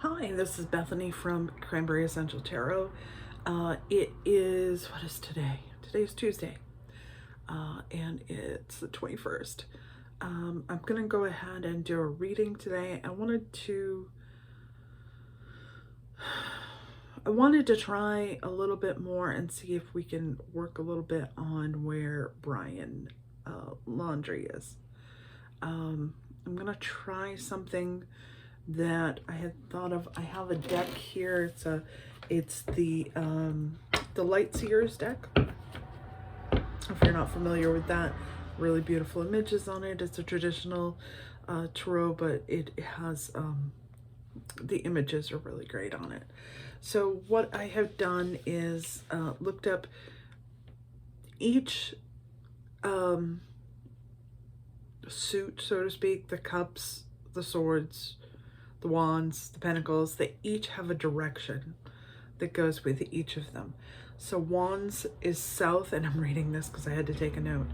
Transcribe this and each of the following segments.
Hi, this is Bethany from Cranberry Essential Tarot. It is, what is today? Today's Tuesday, and it's the 21st. I'm going to go ahead and do a reading today. I wanted to try a little bit more and see if we can work a little bit on where Brian Laundrie is. I'm going to try something that I had thought of. I have a deck here. It's the Light Seers deck. If you're not familiar with that, really beautiful images on it. It's a traditional tarot, but it has the images are really great on it. So what I have done is looked up each suit, so to speak, the cups, the swords, the wands, the pentacles. They each have a direction that goes with each of them. So wands is south, and I'm reading this because I had to take a note.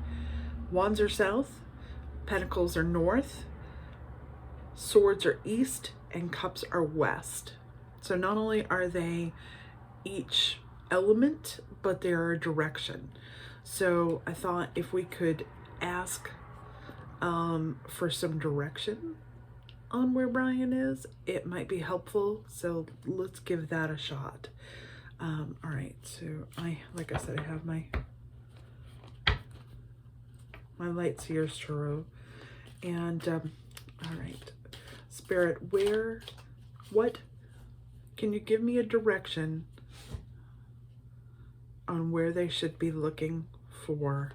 Wands are south, pentacles are north, swords are east, and cups are west. So not only are they each element, but they're a direction. So I thought if we could ask for some direction on where Brian is, it might be helpful. So let's give that a shot. All right, so like I said, I have my Light Seers Tarot, and all right, Spirit, what can you give me a direction on where they should be looking for?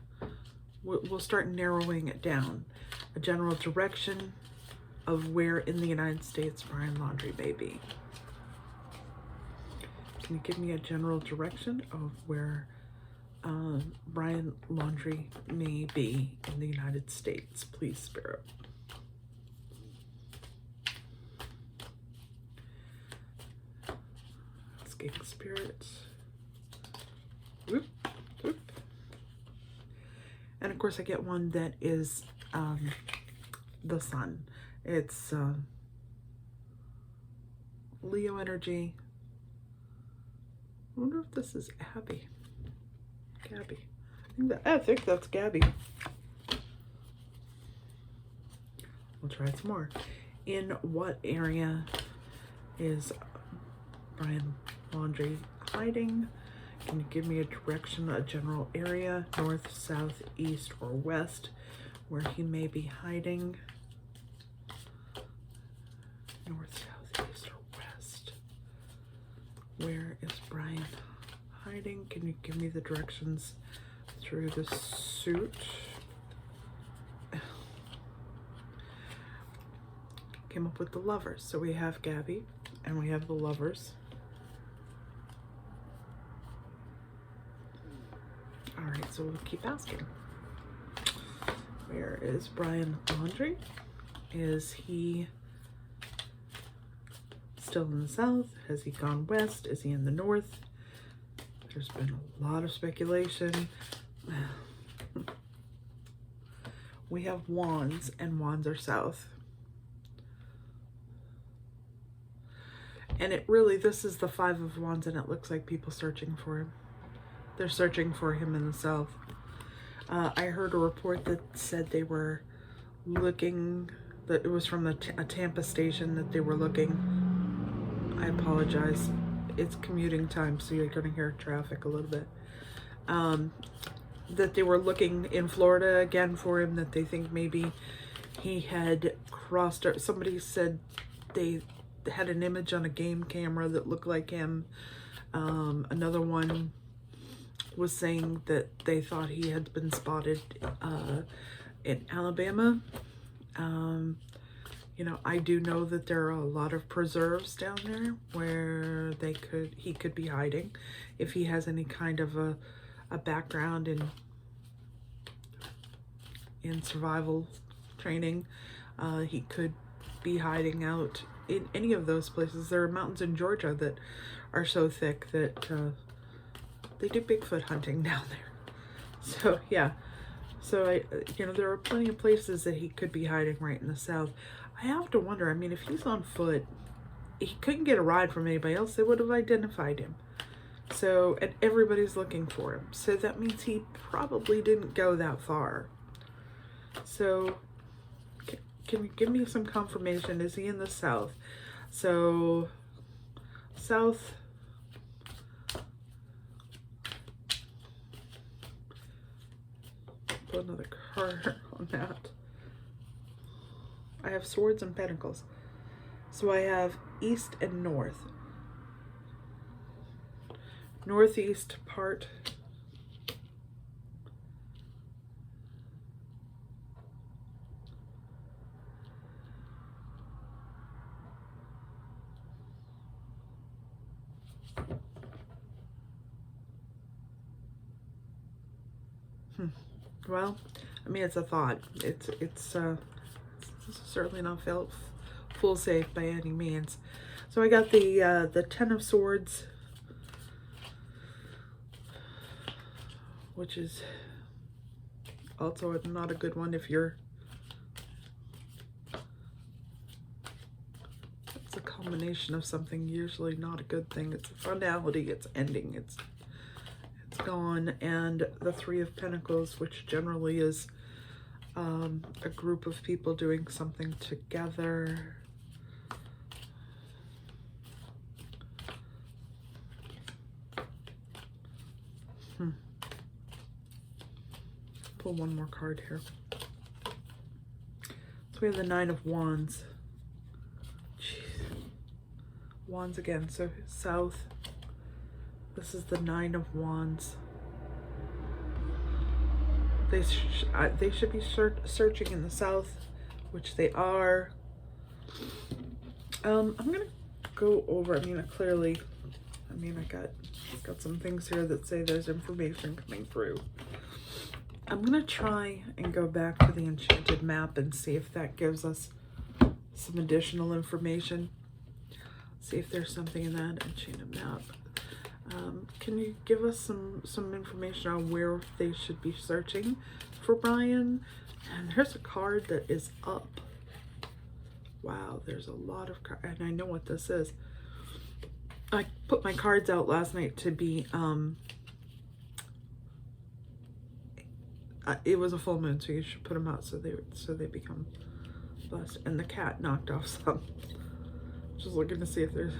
We'll start narrowing it down. A general direction of where in the United States Brian Laundrie may be. Can you give me a general direction of where Brian Laundrie may be in the United States, please, Spirit? Escaping spirits. Whoop, whoop. And of course I get one that is the sun. It's Leo energy. I wonder if this is Gabby. I think that's Gabby. We'll try some more. In what area is Brian Laundrie hiding? Can you give me a direction, a general area, north, south, east, or west, where he may be hiding? North, south, east, or west. Where is Brian hiding? Can you give me the directions through the suit? Came up with the Lovers. So we have Gabby and we have the Lovers. All right, so we'll keep asking. Where is Brian Laundrie? Is he still in the south? Has he gone west? Is he in the north? There's been a lot of speculation. We have wands, and wands are south. And it really, this is the Five of Wands, and it looks like people searching for him. They're searching for him in the south. I heard a report that said they were looking, that it was from a Tampa station that they were looking. I apologize. It's commuting time, so you're going to hear traffic a little bit. That they were looking in Florida again for him, that they think maybe he had crossed. Somebody said they had an image on a game camera that looked like him. Another one was saying that they thought he had been spotted in Alabama. You know, I do know that there are a lot of preserves down there where he could be hiding. If he has any kind of a background in survival training, he could be hiding out in any of those places. There are mountains in Georgia that are so thick that they do Bigfoot hunting down there. So yeah, so there are plenty of places that he could be hiding right in the south. I have to wonder, I mean, if he's on foot he couldn't get a ride from anybody else. They would have identified him. So, and everybody's looking for him. So that means he probably didn't go that far. So, can you give me some confirmation? Is he in the south? So, south. Put another card on that. I have swords and pentacles. So I have east and north. Northeast part. Well, I mean, it's a thought. It's certainly not full safe by any means. So I got the Ten of Swords, which is also not a good one if you're. It's a culmination of something, usually not a good thing. It's a finality. It's ending. It's gone. And the Three of Pentacles, which generally is a group of people doing something together. Pull one more card here. So we have the Nine of Wands. Jeez. Wands again. So south. This is the Nine of Wands. They should be searching in the south, which they are. I'm gonna go over. I mean, clearly, I got some things here that say there's information coming through. I'm gonna try and go back to the enchanted map and see if that gives us some additional information. See if there's something in that enchanted map. Can you give us some information on where they should be searching for Brian? And there's a card that is up. Wow, there's a lot of cards, and I know what this is. I put my cards out last night to be, it was a full moon, so you should put them out so they become blessed. And the cat knocked off some. Just looking to see if there's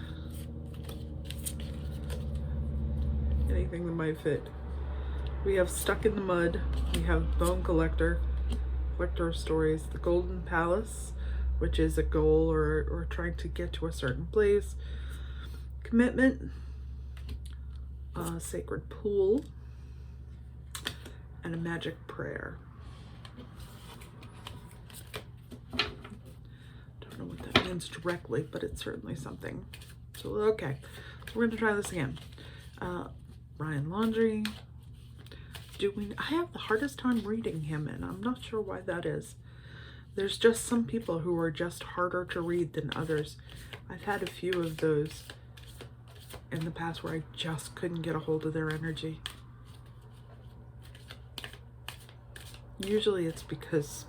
anything that might fit. We have Stuck in the Mud. We have Bone Collector, Collector of Stories, the Golden Palace, which is a goal or trying to get to a certain place. Commitment, Sacred Pool, and a Magic Prayer. Don't know what that means directly, but it's certainly something. So, okay, we're going to try this again. Brian Laundrie. I have the hardest time reading him, and I'm not sure why that is. There's just some people who are just harder to read than others. I've had a few of those in the past where I just couldn't get a hold of their energy. Usually it's because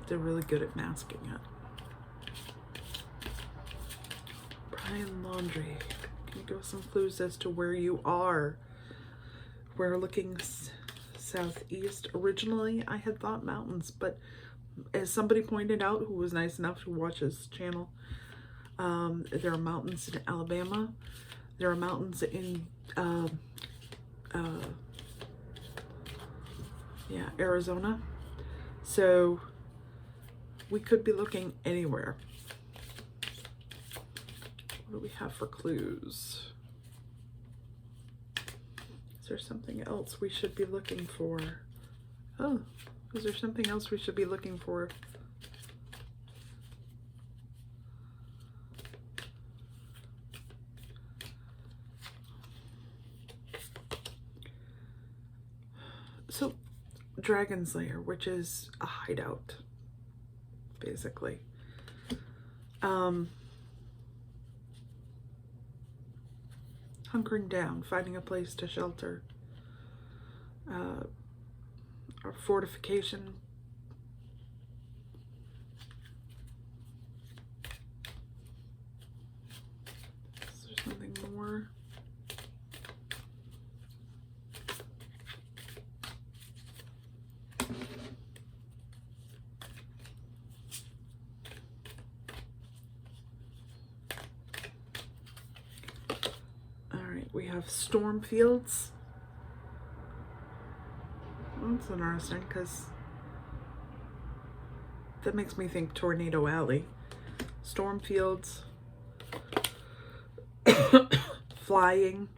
they're really good at masking it. Brian Laundrie. Can you give us some clues as to where you are? We're looking southeast. Originally, I had thought mountains, but as somebody pointed out who was nice enough to watch his channel, there are mountains in Alabama. There are mountains in Arizona. So we could be looking anywhere. What do we have for clues? Is there something else we should be looking for? Oh, is there something else we should be looking for? So, Dragon's Lair, which is a hideout, basically. Hunkering down, finding a place to shelter. Or fortification. we have storm fields. That's interesting because that makes me think Tornado Alley. Storm fields. Flying.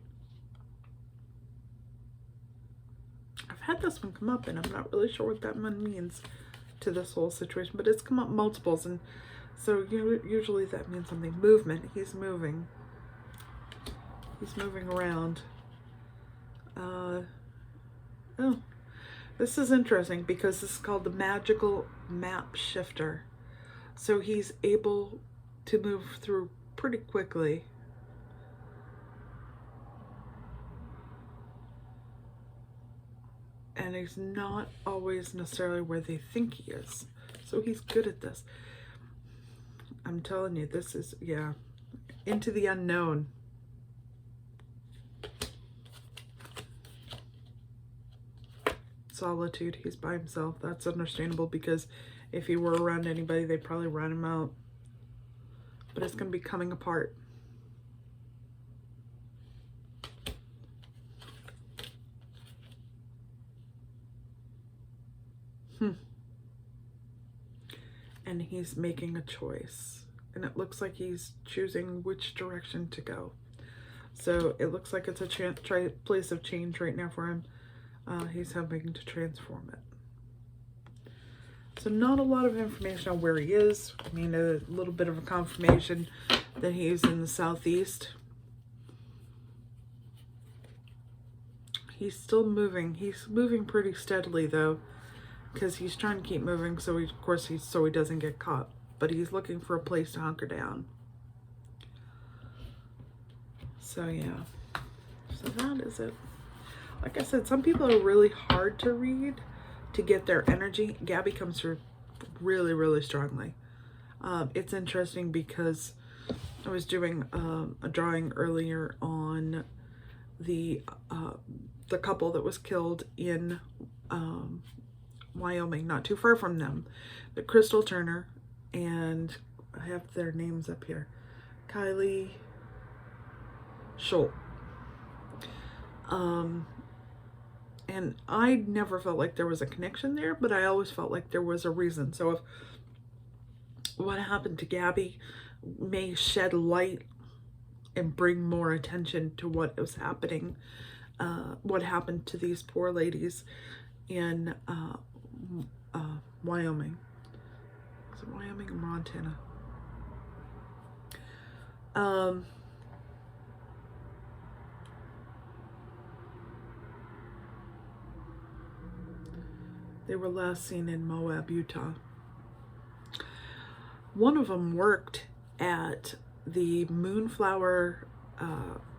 I've had this one come up and I'm not really sure what that one means to this whole situation, but it's come up multiples, and so usually that means something. Movement. He's moving. He's moving around. Oh, this is interesting because this is called the magical map shifter. So he's able to move through pretty quickly. And he's not always necessarily where they think he is. So he's good at this. I'm telling you, this is, yeah, into the unknown. Solitude. He's by himself. That's understandable because if he were around anybody, they'd probably run him out. But it's going to be coming apart. And he's making a choice. And it looks like he's choosing which direction to go. So it looks like it's a place of change right now for him. He's having to transform it. So not a lot of information on where he is. I mean, a little bit of a confirmation that he's in the southeast. He's still moving. He's moving pretty steadily though, because he's trying to keep moving, so he doesn't get caught. But he's looking for a place to hunker down. So yeah, so that is it. Like I said, some people are really hard to read to get their energy. Gabby comes through really, really strongly. It's interesting because I was doing a drawing earlier on the couple that was killed in Wyoming, not too far from them, but Crystal Turner, and I have their names up here, Kylie Shulte. And I never felt like there was a connection there, but I always felt like there was a reason. So if what happened to Gabby may shed light and bring more attention to what was happening, what happened to these poor ladies in Wyoming. Is it Wyoming or Montana? They were last seen in Moab, Utah. One of them worked at the Moonflower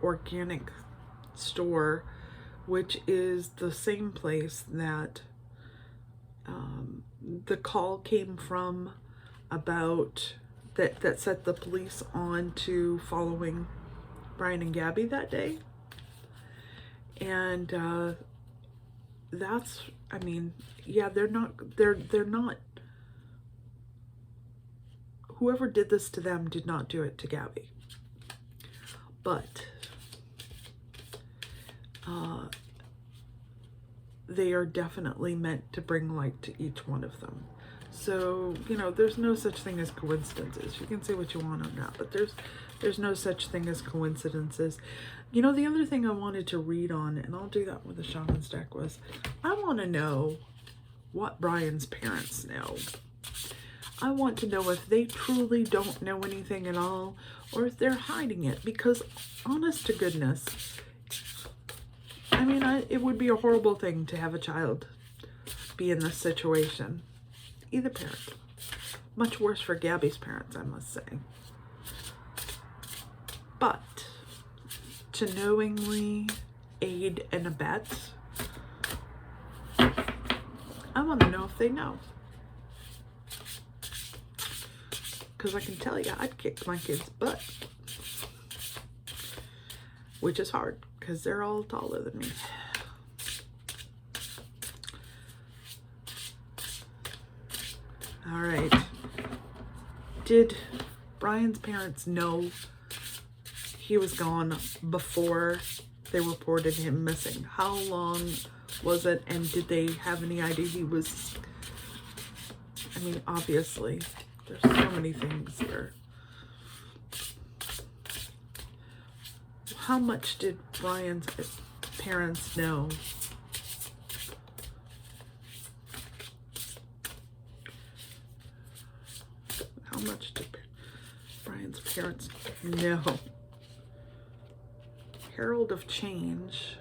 organic store, which is the same place that the call came from about that set the police on to following Brian and Gabby that day. And that's, I mean, yeah, they're not, whoever did this to them did not do it to Gabby. But they are definitely meant to bring light to each one of them. So, you know, there's no such thing as coincidences. You can say what you want on that, but there's no such thing as coincidences. You know, the other thing I wanted to read on, and I'll do that with the shaman's deck, was I want to know what Brian's parents know. I want to know if they truly don't know anything at all, or if they're hiding it, because honest to goodness, I mean, it would be a horrible thing to have a child be in this situation. Either parent. Much worse for Gabby's parents, I must say. But to knowingly aid and abet, I want to know if they know. Because I can tell you, I'd kick my kid's butt. Which is hard, because they're all taller than me. All right. Did Brian's parents know he was gone before they reported him missing. How long was it, and did they have any idea he was... I mean, obviously, there's so many things here. How much did Brian's parents know? How much did Brian's parents know? Herald of Change.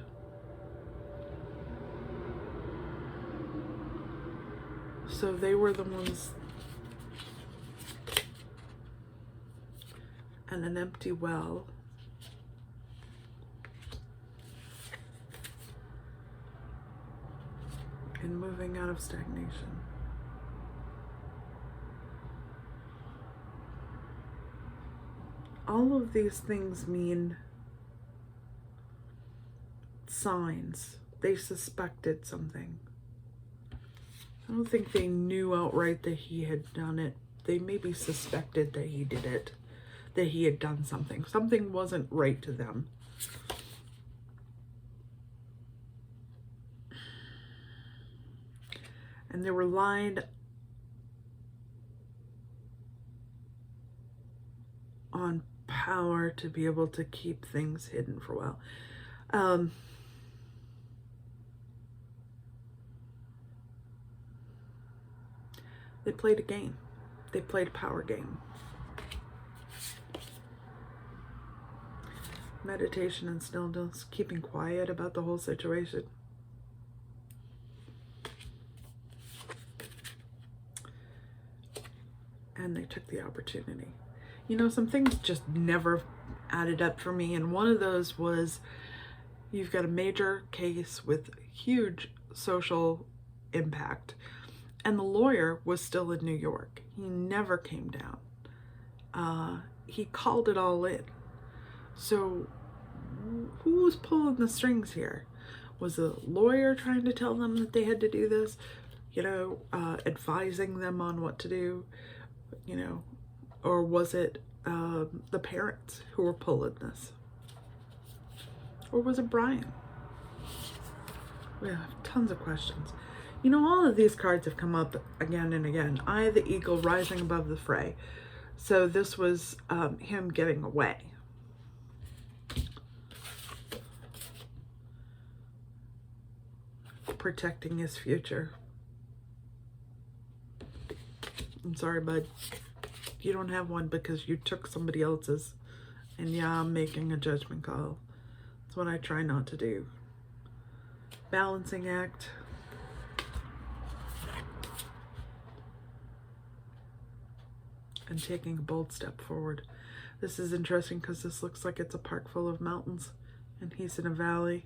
So they were the ones. And an empty well. And moving out of stagnation. All of these things mean signs. They suspected something. I don't think they knew outright that he had done it. They maybe suspected that he did it, that he had done something. Something wasn't right to them. And they relied on power to be able to keep things hidden for a while. They played a game. They played a power game. Meditation and stillness, keeping quiet about the whole situation. And they took the opportunity. You know, some things just never added up for me. And one of those was, you've got a major case with huge social impact. And the lawyer was still in New York. He never came down. He called it all in. So who was pulling the strings here? Was the lawyer trying to tell them that they had to do this? You know, advising them on what to do? You know, or was it the parents who were pulling this? Or was it Brian? We have tons of questions. You know, all of these cards have come up again and again. Eye of the Eagle, rising above the fray. So this was him getting away. Protecting his future. I'm sorry, bud. You don't have one because you took somebody else's. And yeah, I'm making a judgment call. That's what I try not to do. Balancing act. And taking a bold step forward. This is interesting because this looks like it's a park full of mountains. And he's in a valley.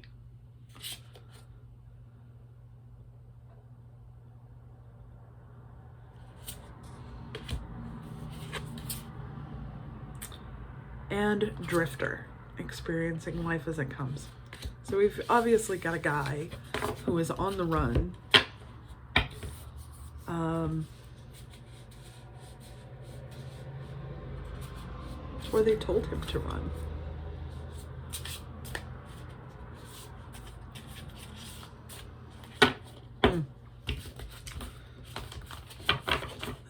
And drifter, experiencing life as it comes. So we've obviously got a guy who is on the run. Where they told him to run.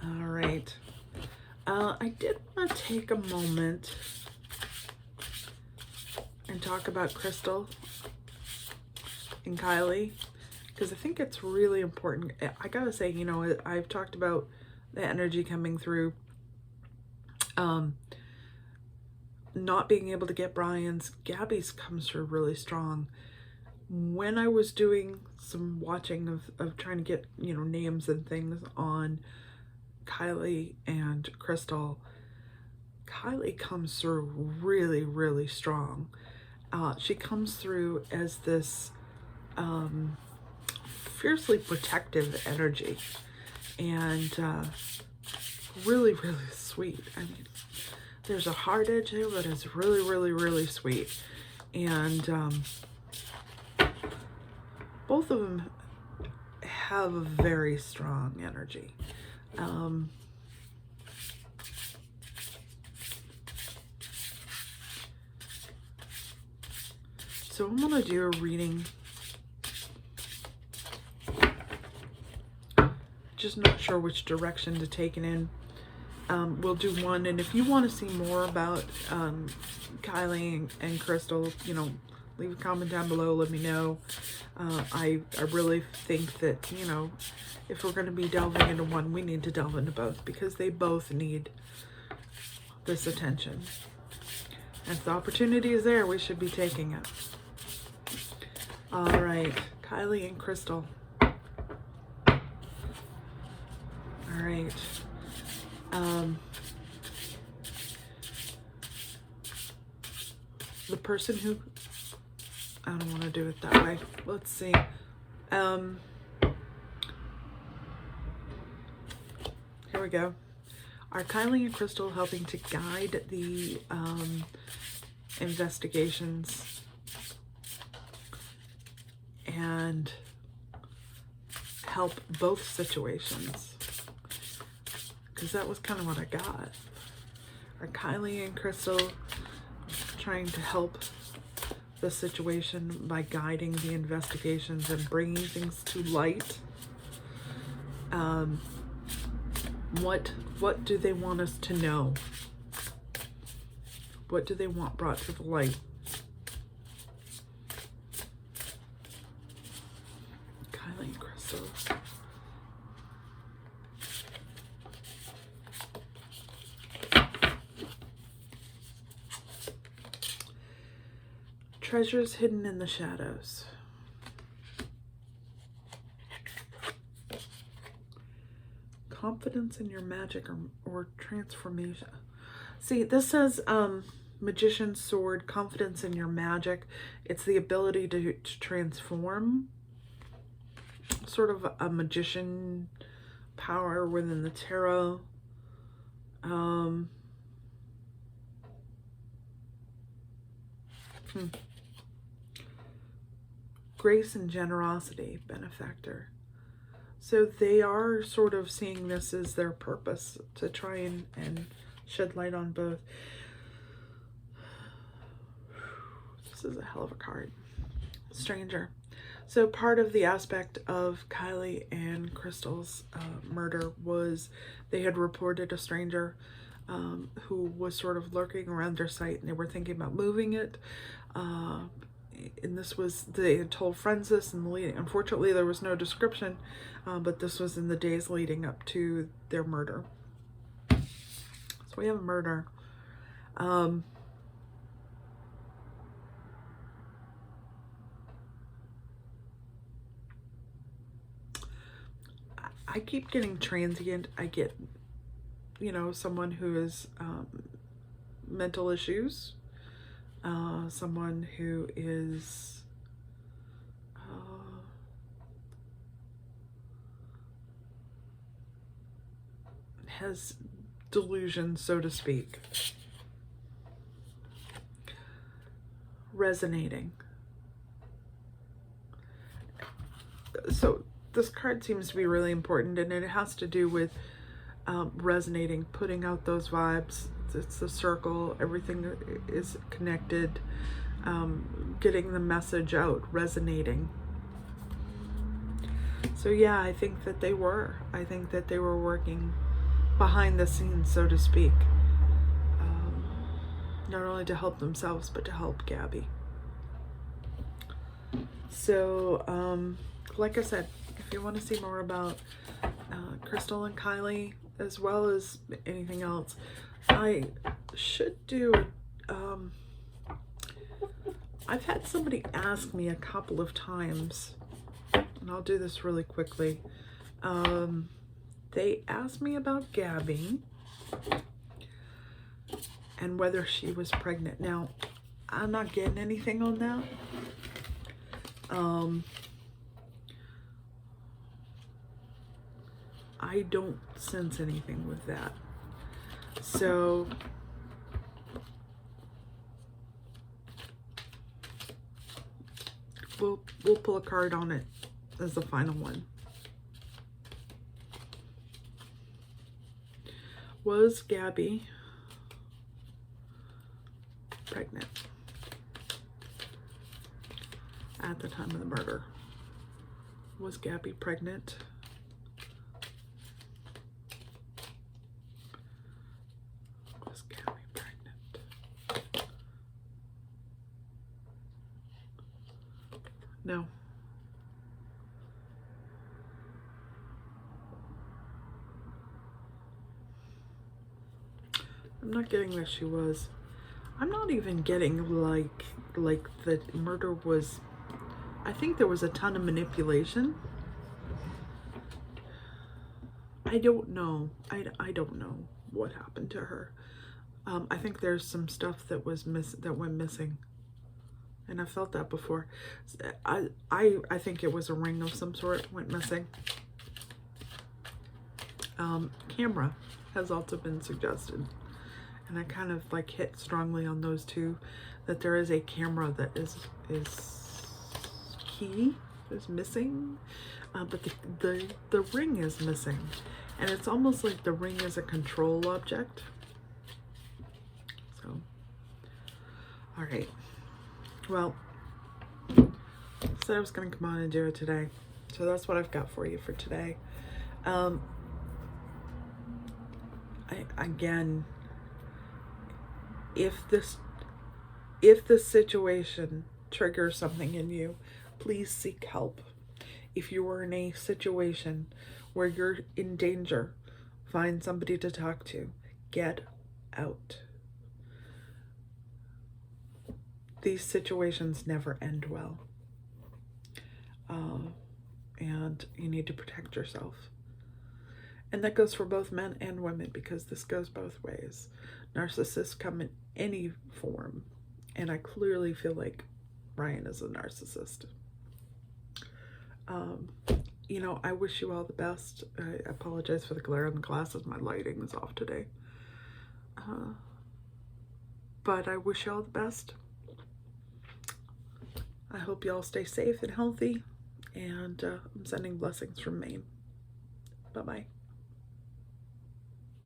All right. I did want to take a moment and talk about Crystal and Kylie, because I think it's really important. I gotta say, you know, I've talked about the energy coming through, not being able to get Brian's. Gabby's comes through really strong. When I was doing some watching of trying to get, you know, names and things on Kylie and Crystal, Kylie comes through really, really strong. She comes through as this fiercely protective energy, and really, really sweet. I mean, there's a hard edge there, but it's really, really, really sweet. And both of them have a very strong energy. So I'm going to do a reading. Just not sure which direction to take it in. We'll do one, and if you want to see more about Kylie and Crystal, you know, leave a comment down below, let me know. I really think that, you know, if we're going to be delving into one, we need to delve into both, because they both need this attention. And if the opportunity is there, we should be taking it. All right, Kylie and Crystal. All right. The person who, I don't want to do it that way. Let's see. Here we go. Are Kylie and Crystal helping to guide the investigations and help both situations? Because that was kind of what I got. Are Kylie and Crystal trying to help the situation by guiding the investigations and bringing things to light? What do they want us to know? What do they want brought to the light? Kylie and Crystal. Treasures hidden in the shadows. Confidence in your magic or transformation. See, this says magician's sword, confidence in your magic. It's the ability to transform. Sort of a magician power within the tarot. Grace and generosity, benefactor. So they are sort of seeing this as their purpose, to try and shed light on both. This is a hell of a card. Stranger. So part of the aspect of Kylie and Crystal's murder was they had reported a stranger who was sort of lurking around their site, and they were thinking about moving it. And this was, they had told friends this in the leading. Unfortunately, there was no description, but this was in the days leading up to their murder. So we have a murder. I keep getting transient. I get, you know, someone who is mental issues. Someone who is has delusion, so to speak. Resonating. So this card seems to be really important, and it has to do with resonating, putting out those vibes. It's the circle, everything is connected, getting the message out, resonating. So yeah, I think that they were. I think that they were working behind the scenes, so to speak. Not only to help themselves, but to help Gabby. So, like I said, if you want to see more about Crystal and Kylie, as well as anything else, I should do, I've had somebody ask me a couple of times, and I'll do this really quickly. They asked me about Gabby and whether she was pregnant. Now, I'm not getting anything on that. I don't sense anything with that. So we'll pull a card on it as the final one. Was Gabby pregnant? at the time of the murder. Was Gabby pregnant? Was Gabby pregnant? No. I'm not getting that she was. I'm not even getting like the murder was. I think there was a ton of manipulation. I don't know. I don't know what happened to her. I think there's some stuff that went missing, and I felt that before. I think it was a ring of some sort went missing. Camera has also been suggested, and I kind of like hit strongly on those two, that there is a camera that is missing, but the ring is missing, and it's almost like the ring is a control object. So, all right, well, said I was gonna come on and do it today, so that's what I've got for you for today. Again, if this situation triggers something in you, please seek help. If you are in a situation where you're in danger, find somebody to talk to. Get out. These situations never end well. And you need to protect yourself. And that goes for both men and women, because this goes both ways. Narcissists come in any form, and I clearly feel like Brian is a narcissist. You know, I wish you all the best. I apologize for the glare on the glasses. My lighting is off today. But I wish you all the best. I hope you all stay safe and healthy. And I'm sending blessings from Maine. Bye-bye.